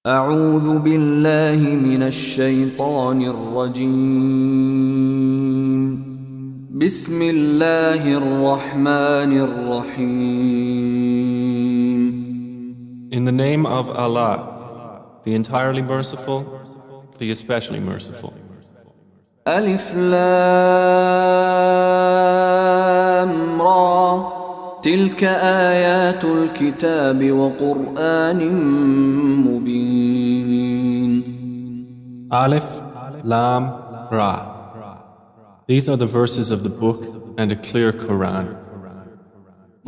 أعوذ بالله من الشيطان الرجيم. بسم الله الرحمن الرحيم. In the name of Allah, the entirely merciful, the especially merciful. ألف لام را تلك آيات الكتاب وقرآن مبين. Alif, Lam, Ra. These are the verses of the book and a clear Quran.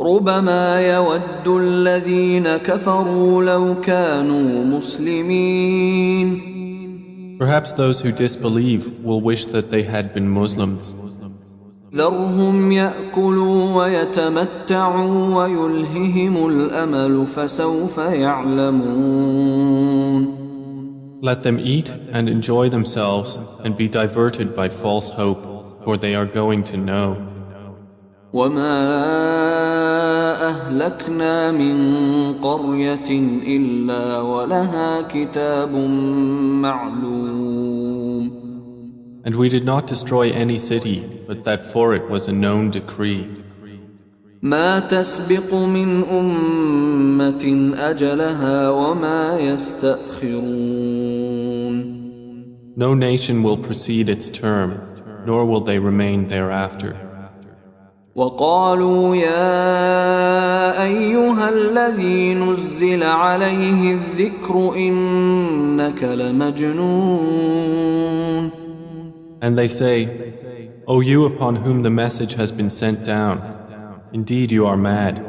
ربما يود الذين كفروا لو كانوا مسلمين. Perhaps those who disbelieve will wish that they had been Muslims. ذرهم يأكلوا ويتمتعوا ويلههم الأمل فسوف يعلمون. Let them eat and enjoy themselves and be diverted by false hope, for they are going to know. وما أهلكنا من قرية إلا ولها كتاب معلوم. And we did not destroy any city, but that for it was a known decree. ما تسبق من أمة أجلها وما يستأخرون. No nation will precede its term, nor will they remain thereafter. وقالوا يا أيها الذي نزل عليه الذكر إنك لمجنون. And they say, O you upon whom the message has been sent down, indeed you are mad.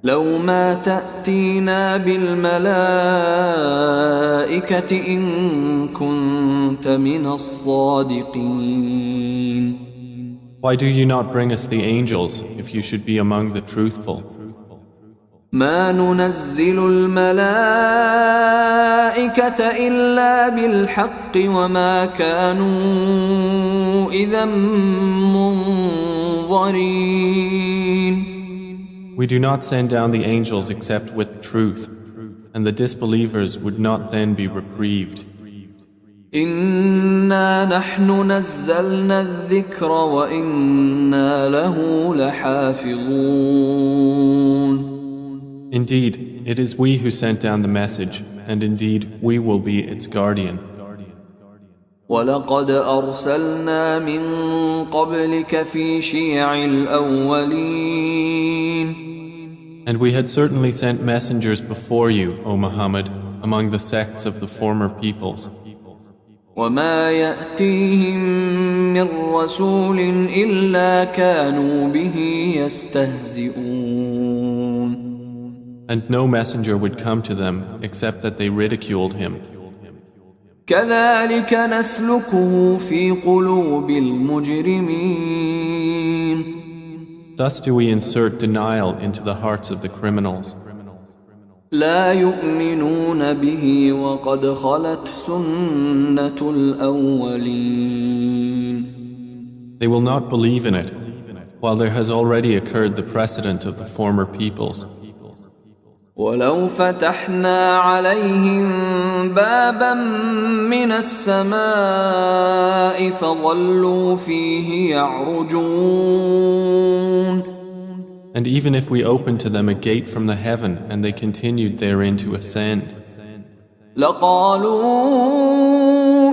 لو ما تأتينا بالملائكة إن كنت من الصادقين. Why do you not bring us the angels if you should be among the truthful? ما ننزل الملائكة إلا بالحق وما كانوا إذا منظرين. We do not send down the angels except with truth, and the disbelievers would not then be reprieved. إنا نحن نزلنا الذكر وإنا له لحافظون. Indeed, it is we who sent down the message, and indeed we will be its guardian. ولقد أرسلنا من قبلك في شيع الأولين. And we had certainly sent messengers before you, O Muhammad, among the sects of the former peoples. وما يأتيهم من رسول إلا كانوا به يستهزئون. And no messenger would come to them except that they ridiculed him. كذلك نسلكه في قلوب المجرمين. Thus do we insert denial into the hearts of the criminals. لا يؤمنون به وقد خلت سنة الأولين. They will not believe in it, while there has already occurred the precedent of the former peoples. ولو فتحنا عليهم بابا من السماء فظلوا فيه يعرجون. And even if we opened to them a gate from the heaven and they continued therein to ascend, لقالوا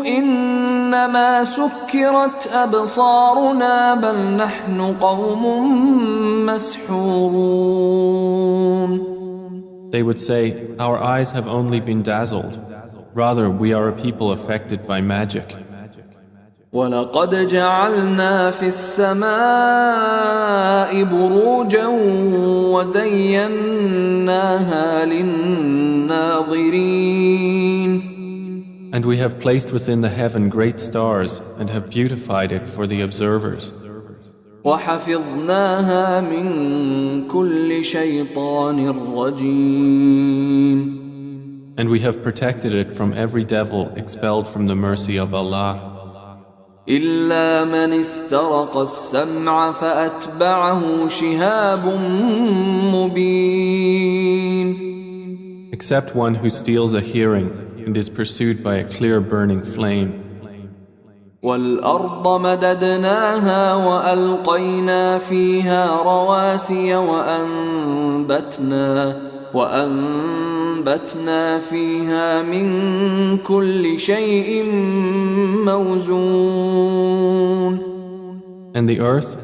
إنما سكرت أبصارنا بل نحن قوم مسحورون. they would say, Our eyes have only been dazzled. Rather, we are a people affected by magic. ولقد جعلنا في السماء بروجا وزيناها للناظرين. And we have placed within the heaven great stars and have beautified it for the observers. وحفظناها من كل شيطان رجيم. And we have protected it from every devil expelled from the mercy of Allah. إلا من استرق السمع فأتبعه شهاب مبين. except one who steals a hearing and is pursued by a clear burning flame. وَالْأَرْضَ مَدَدْنَاهَا وَأَلْقَيْنَا فِيهَا رَوَاسِيَ وَأَنبَتْنَا فِيهَا مِن كُلِّ شَيْءٍ مَوْزُونٍ. And the earth,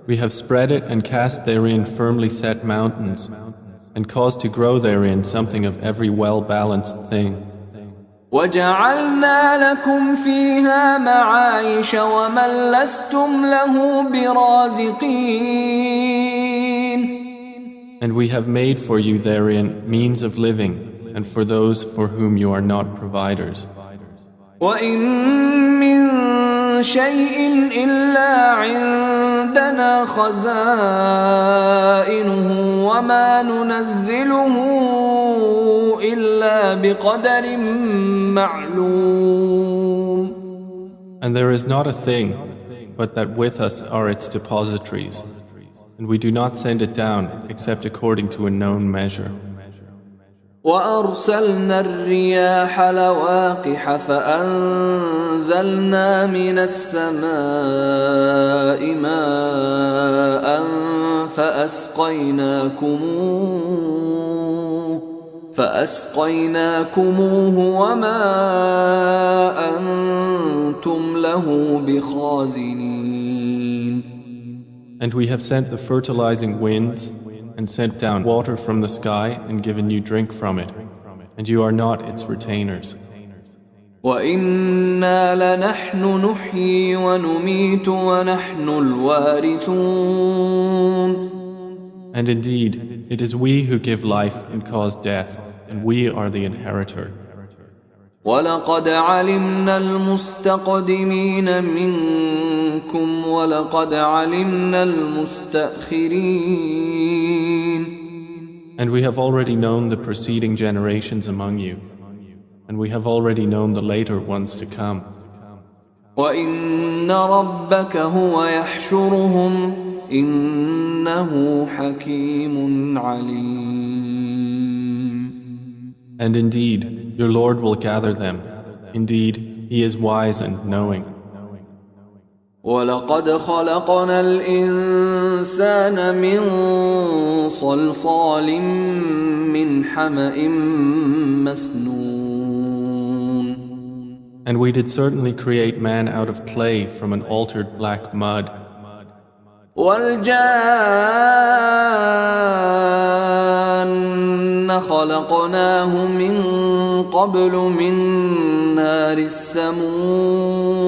we have spread it and cast therein firmly set mountains, and caused to grow therein something of every well-balanced thing. وَجَعَلْنَا لَكُمْ فِيهَا مَعَايِشَ وَمَن لَّسْتُمْ لَهُ بِرَازِقِينَ. And we have made for you therein means of living, and for those for whom you are not providers. وَإِن مِّن شَيْءٍ إِلَّا عِندَنَا خَزَائِنُهُ وَمَا نُنَزِّلُهُ إِلَّا بِقَدَرٍ مَّعْلُومٍ. And there is not a thing, but that with us are its depositories, and we do not send it down except according to a known measure. وَأَرْسَلْنَا الرِّيَاحَ لَوَاقِحَ فَأَنزَلْنَا مِنَ السَّمَاءِ مَاءً فَأَسْقَيْنَاكُمُوهُ وَمَا أَنْتُمْ لَهُ بِخَازِنِينَ. And we have sent the fertilizing winds and sent down water from the sky and given you drink from it, and you are not its retainers. وَإِنَّا لَنَحْنُ نُحْيِي وَنُمِيتُ وَنَحْنُ الْوَارِثُونَ. And indeed, it is we who give life and cause death, and we are the inheritor. وَلَقَدْ عَلِمْنَا الْمُسْتَقْدِمِينَ مِنكُمْ وَلَقَدْ عَلِمْنَا الْمُسْتَأْخِرِينَ. And we have already known the preceding generations among you, and we have already known the later ones to come. وَإِنَّ رَبَّكَ هُوَ يَحْشُرُهُمْ إِنَّهُ حَكِيمٌ عَلِيمٌ. And indeed, your Lord will gather them. Indeed, He is wise and knowing. وَلَقَدْ خَلَقْنَا الْإِنسَانَ مِنْ صَلْصَالٍ مِّنْ حَمَإٍ مَسْنُونٍ. And we did certainly create man out of clay from an altered black mud. وَالْجَانَّ خَلَقْنَاهُ مِنْ قَبْلُ مِنْ نَارِ السَّمُومِ.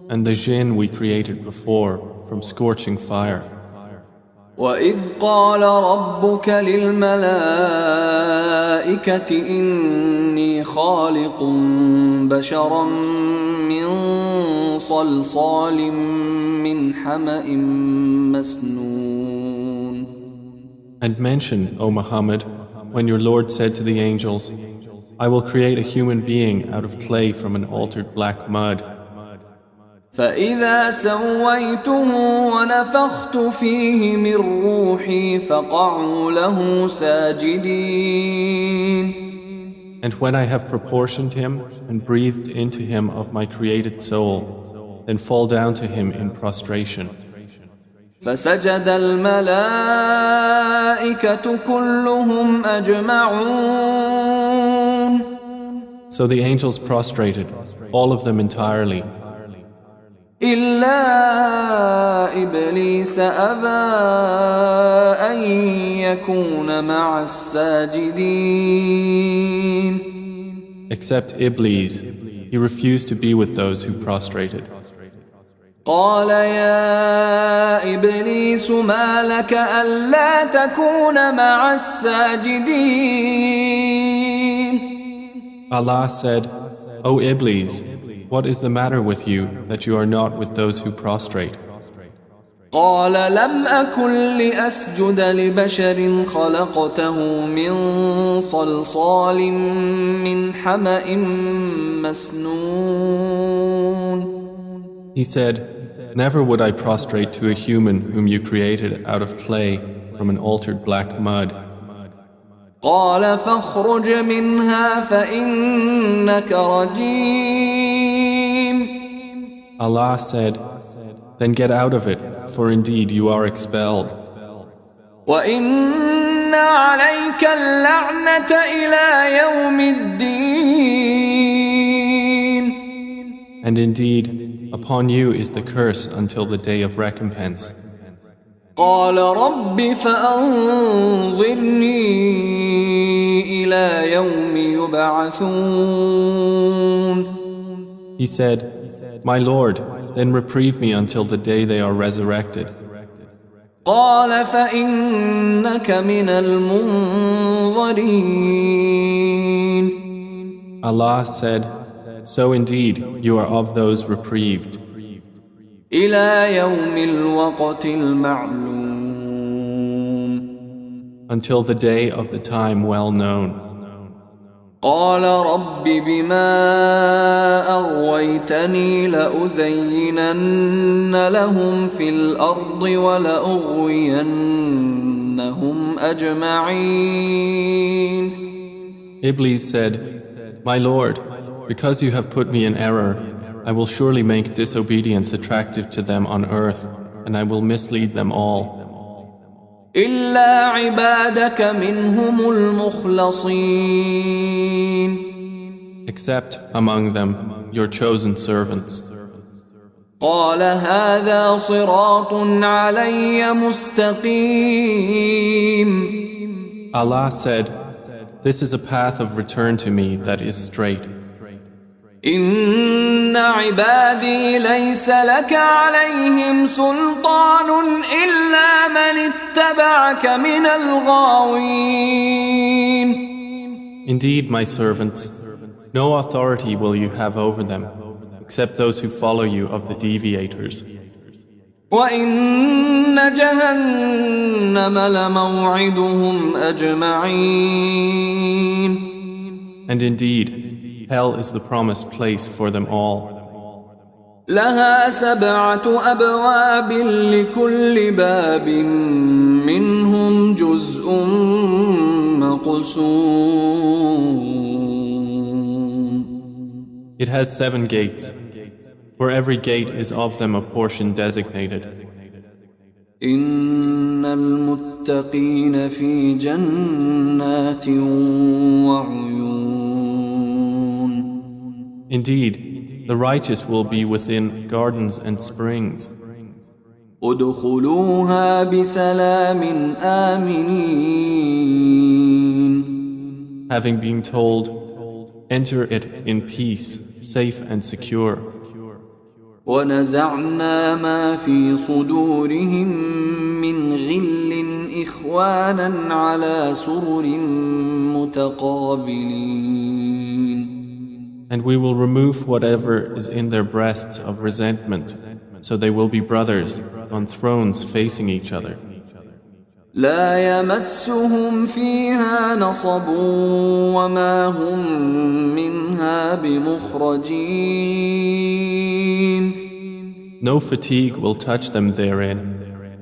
And the jinn we created before from scorching fire. وَإِذْ قَالَ رَبُّكَ لِلْمَلَائِكَةِ إِنِّي خَالِقٌ بَشَرًا مِّن صَلْصَالٍ مِّنْ حَمَإٍ مَسْنُونٍ. And mention, O Muhammad, when your Lord said to the angels, I will create a human being out of clay from an altered black mud. فَإِذَا سَوَّيْتُهُ وَنَفَخْتُ فِيهِ مِنْ رُوحِي فَقَعُوا لَهُ سَاجِدِينَ. And when I have proportioned him and breathed into him of my created soul, then fall down to him in prostration. فَسَجَدَ الْمَلَائِكَةُ كُلُّهُمْ أَجْمَعُونَ. So the angels prostrated, all of them entirely. إِلَّا إِبْلِيسَ أَبَى أَن يَكُونَ مَعَ السَّاجِدِينَ. Except Iblis, he refused to be with those who prostrated. قال يا إبليس ما لك ألا تكون مع الساجدين. Allah said, O Iblis, what is the matter with you that you are not with those who prostrate? قال لم أكن لأسجد لبشر خلقته من صلصال من حمأ مسنون. He said, never would I prostrate to a human whom you created out of clay from an altered black mud. قال فاخرج منها فإنك رجيم. Allah said, Then get out of it, for indeed you are expelled. وإن عليك اللعنة إلى يوم الدين. And indeed, upon you is the curse until the day of recompense. قال رب فأنظرني إلى يوم يبعثون. He said, My Lord, then reprieve me until the day they are resurrected. قال فإنك من المنظرين. Allah said, So indeed you are of those reprieved. إلى يوم الوقت المعلوم. Until the day of the time well known. قال رب بما أغويتني لأزينن لهم في الأرض ولأغوينهم أجمعين. Iblis said, My Lord, because you have put me in error, I will surely make disobedience attractive to them on earth, and I will mislead them all. إلا عبادك منهم المخلصين. Except among them your chosen servants. قال هذا صراط علي مستقيم. Allah said, This is a path of return to me that is straight. إن عبادي ليس لك عليهم سلطان إلا من اتبعك من الغاوين. Indeed, my servants, no authority will you have over them, except those who follow you of the deviators. وإن جهنم لموعدهم أجمعين. And indeed, hell is the promised place for them all. لها 7 أبواب لكل باب منهم جزء مقسوم. It has 7 gates. For every gate is of them a portion designated. إن المتقين في جنات وعيون. Indeed, the righteous will be within gardens and springs. ادخلوها بسلام آمنين. Having been told, enter it in peace, safe and secure. ونزعنا ما في صدورهم من غل إخوانا على سرر متقابلين. And we will remove whatever is in their breasts of resentment, so they will be brothers on thrones facing each other. لا يمسهم فيها نصب وما هم منها بمخرجين. No fatigue will touch them therein,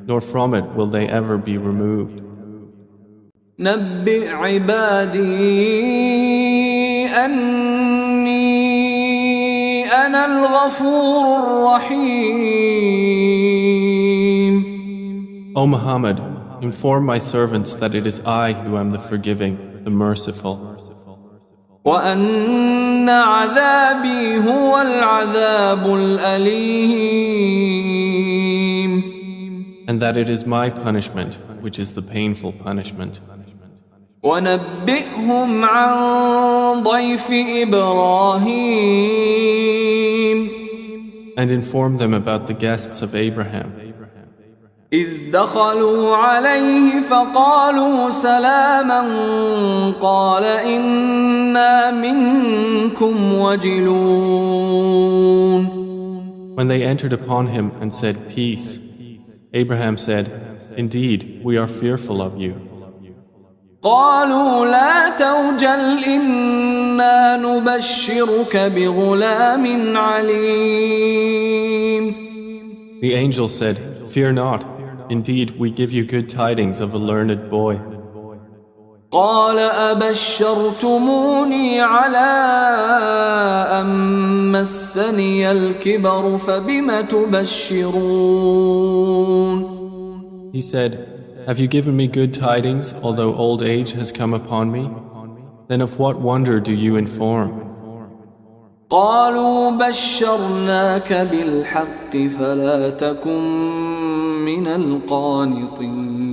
nor from it will they ever be removed. نبئ عبادي أني أنا الغفور الرحيم. O Muhammad, inform my servants that it is I who am the forgiving, the merciful. وأن عذابي هو العذاب الأليم. And that it is my punishment, which is the painful punishment. ونبئهم عن ضيف إبراهيم. And inform them about the guests of Abraham. إذ دخلوا عليه فقالوا سلاما قال إنا منكم وجلون. When they entered upon him and said, Peace, Abraham said, Indeed, we are fearful of you. قالوا لا توجل إنا نبشرك بغلام عليم. The angel said, Fear not. Indeed, we give you good tidings of a learned boy. قال أبشرتموني على أن مسني الكبر فبم تبشرون. He said, "Have you given me good tidings, although old age has come upon me? Then of what wonder do you inform?" قالوا بشرناك بالحق فلا تكن من القانطين.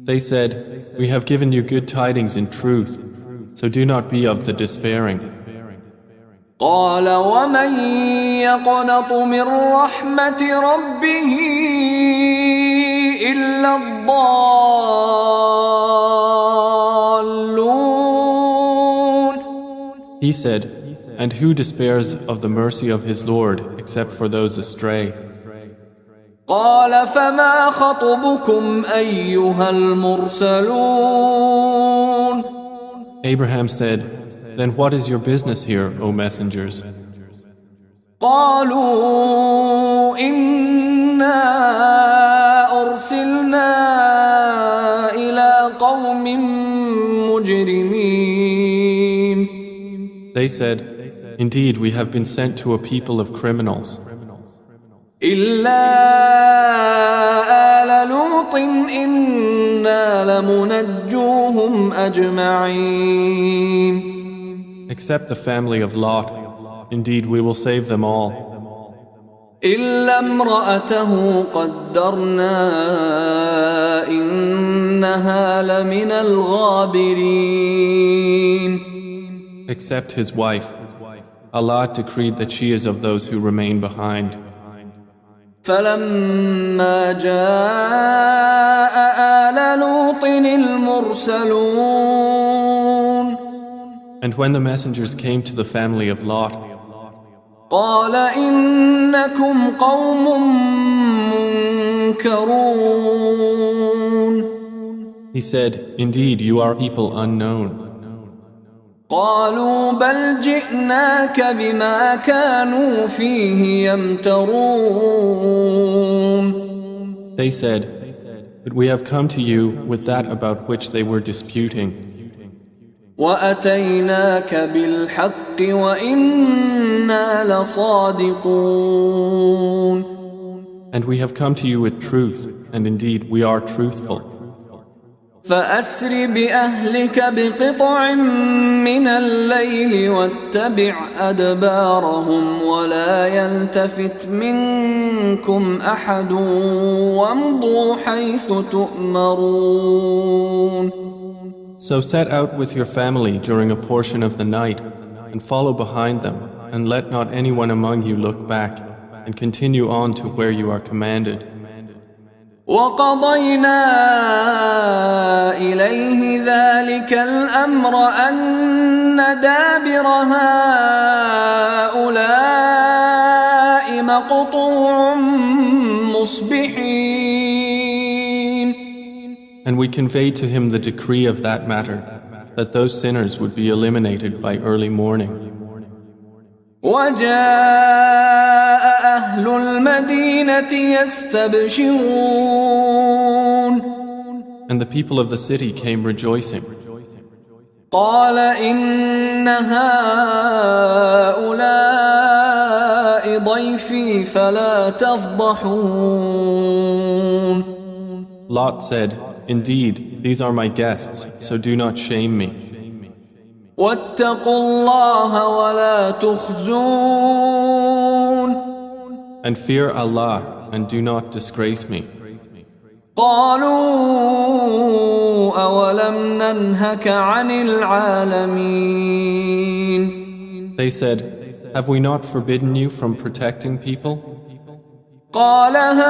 They said, "We have given you good tidings in truth, so do not be of the despairing." قال ومن يقنط من رحمة ربه إلا الضالون. He said, "And who despairs of the mercy of his Lord except for those astray?" قال فما خطبكم أيها المرسلون. Abraham said, "Then what is your business here, O messengers?" قالوا إنا أرسلنا إلى قوم مجرمين. They said, "Indeed, we have been sent to a people of criminals. إلا آل لوط إنا لمنجوهم أجمعين. Except the family of Lot. Indeed, we will save them all. إلا امرأته قدرنا إنها لمن الغابرين. Except his wife. Allah decreed that she is of those who remain behind. فلما جاء آل لوط المرسلون. And when the messengers came to the family of Lot, قال إنكم قوم منكرون. he said, "Indeed, you are people unknown." قالوا بل جئناك بما كانوا فيه يمترون. They said, "But we have come to you with that about which they were disputing. وأتيناك بالحق وإنا لصادقون. And we have come to you with truth, and indeed we are truthful. فأسر بأهلك بقطع من الليل واتبع أدبارهم ولا يلتفت منكم أحد وامضوا حيث تؤمرون. So set out with your family during a portion of the night and follow behind them, and let not anyone among you look back, and continue on to where you are commanded. وقضينا إليه ذلك الأمر أن دابر هؤلاء مقطوع مصبحين. And we conveyed to him the decree of that matter, that those sinners would be eliminated by early morning. وجاء أهل المدينة يستبشرون. And the people of the city came rejoicing. قال إن هؤلاء ضيفي فلا تفضحون. Lot said, "Indeed, these are my guests, so do not shame me. واتقوا الله ولا تخزون. And fear Allah, and do not disgrace me." قالوا أولم ننهك عن العالمين. They said, "Have we not forbidden you from protecting people?" قال هؤلاء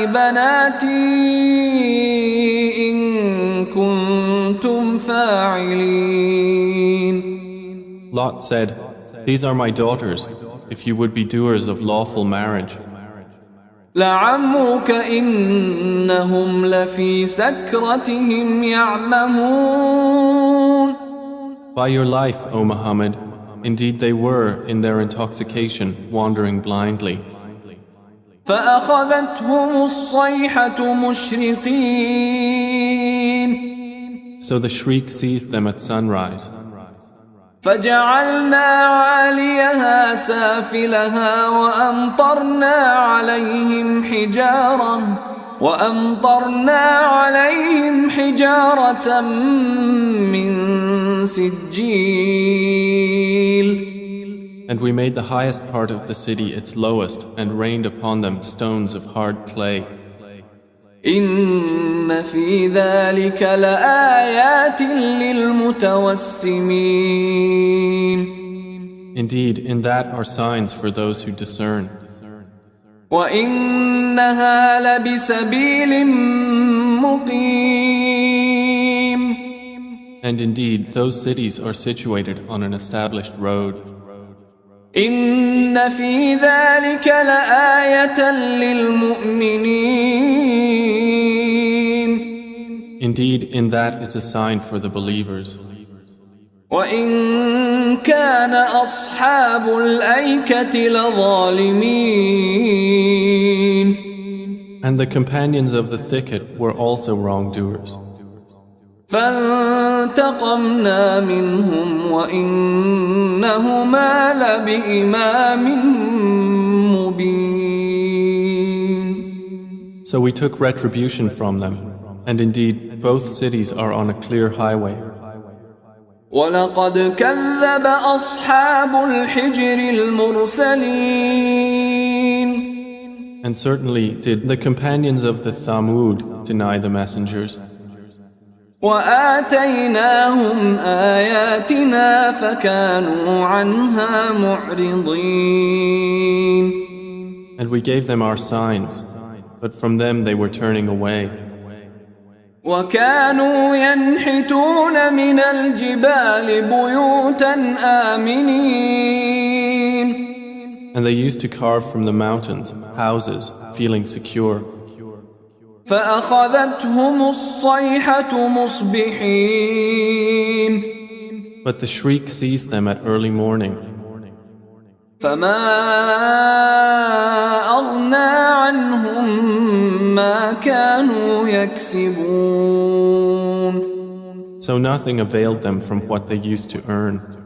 بناتي إن كنتم فاعلين. Lot said, "These are my daughters, if you would be doers of lawful marriage." لعمرك إنهم لفي سكرتهم يعمهون. By your life, O Muhammad, indeed they were in their intoxication wandering blindly. فأخذتهم الصيحة مشرقين So the shriek seized them at sunrise. فجعلنا عاليها سافلها وأمطرنا عليهم حجارة من سجيل. And we made the highest part of the city its lowest and rained upon them stones of hard clay. إن في ذلك لآيات للمتوسمين. Indeed, in that are signs for those who discern. وإنها لبسبيل مقيم. And indeed, those cities are situated on an established road. إن في ذلك لآية للمؤمنين. Indeed, in that is a sign for the believers. وإن كان أصحاب الأيكة لظالمين. And the companions of the thicket were also wrongdoers. فانتقمنا منهم وإنهما لبإمام مبين. So we took retribution from them, and indeed both cities are on a clear highway. ولقد كذب أصحاب الحجر المرسلين. And certainly did the companions of the Thamud deny the messengers. وآتيناهم آياتنا فكانوا عنها معرضين. And we gave them our signs, but from them they were turning away. وكانوا ينحتون من الجبال بيوتا آمنين. And they used to carve from the mountains houses, feeling secure. فأخذتهم الصيحة مصبحين. But the shriek seized them at early morning. فما أغنى عنهم ما كانوا يكسبون. So nothing availed them from what they used to earn.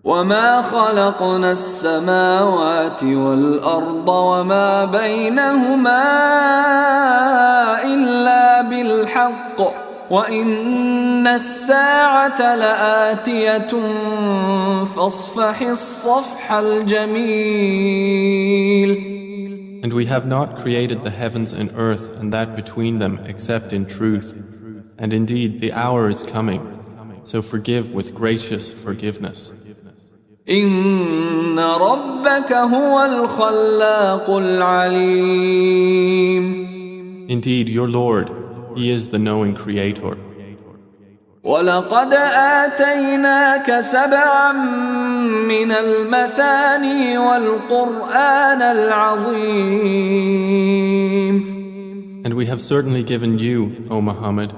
وما خلقنا السماوات والأرض وما بينهما إلا بالحق وإن الساعة لآتية فاصفح الصفح الجميل. And we have not created the heavens and earth and that between them except in truth. And indeed the hour is coming, so forgive with gracious forgiveness. إن ربك هو الخلاق العليم. Indeed, your Lord, He is the knowing Creator. ولقد آتيناك سبعا من المثاني والقرآن العظيم. And we have certainly given you, O Muhammad,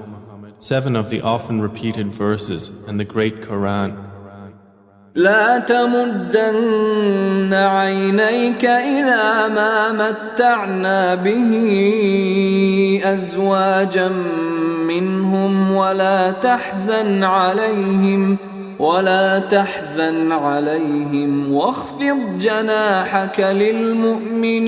7 of the often repeated verses and the great Quran. لا تمدن عينيك إلى ما متعنا به أزواجا منهم ولا تحزن عليهم واخفض جناحك للمؤمنين.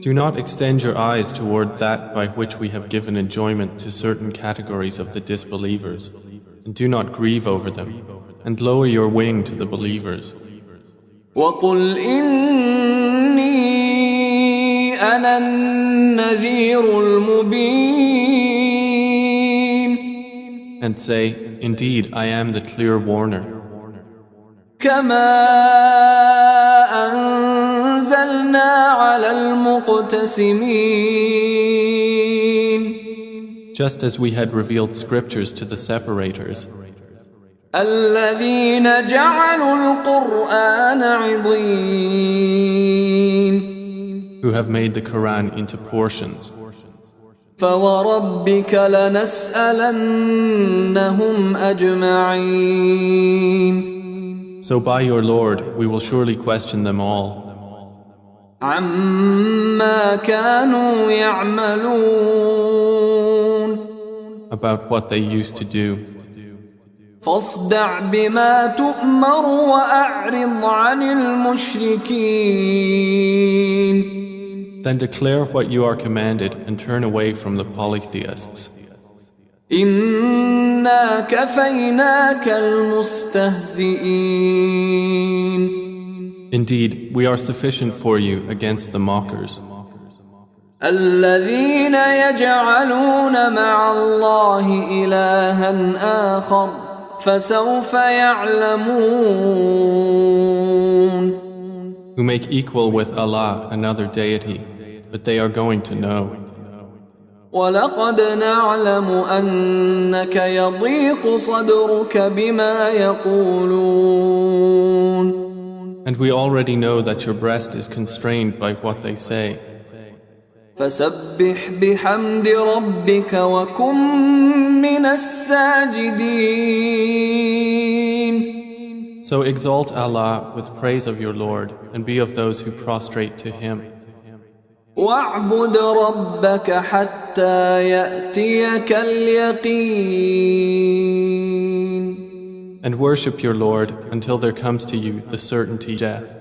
Do not extend your eyes toward that by which we have given enjoyment to certain categories of the disbelievers. And do not grieve over them, and lower your wing to the believers. وَقُلْ إِنِّي أَنَا النَّذِيرُ الْمُبِينُ. And say, indeed, I am the clear warner. كَمَا أَنزَلْنَا عَلَى الْمُقْتَسِمِينَ. Just as we had revealed scriptures to the separators, الذين جعلوا القرآن عضين. who have made the Quran into portions. فوربك لنسألنهم أجمعين. So by your Lord, we will surely question them all. عما كانوا يعملون about what they used to do. فاصدع بما تؤمر وأعرض عن المشركين Then declare what you are commanded and turn away from the polytheists. إنا كفيناك المستهزئين Indeed, we are sufficient for you against the mockers, الذين يجعلون مع الله إلها آخر فسوف يعلمون who make equal with Allah another deity, but they are going to know. ولقد نعلم أنك يضيق صدرك بما يقولون And we already know that your breast is constrained by what they say. فسبح بحمد ربك وكن من الساجدين So exalt Allah with praise of your Lord and be of those who prostrate to Him. واعبد ربك حتى يأتيك اليقين And worship your Lord until there comes to you the certainty of death.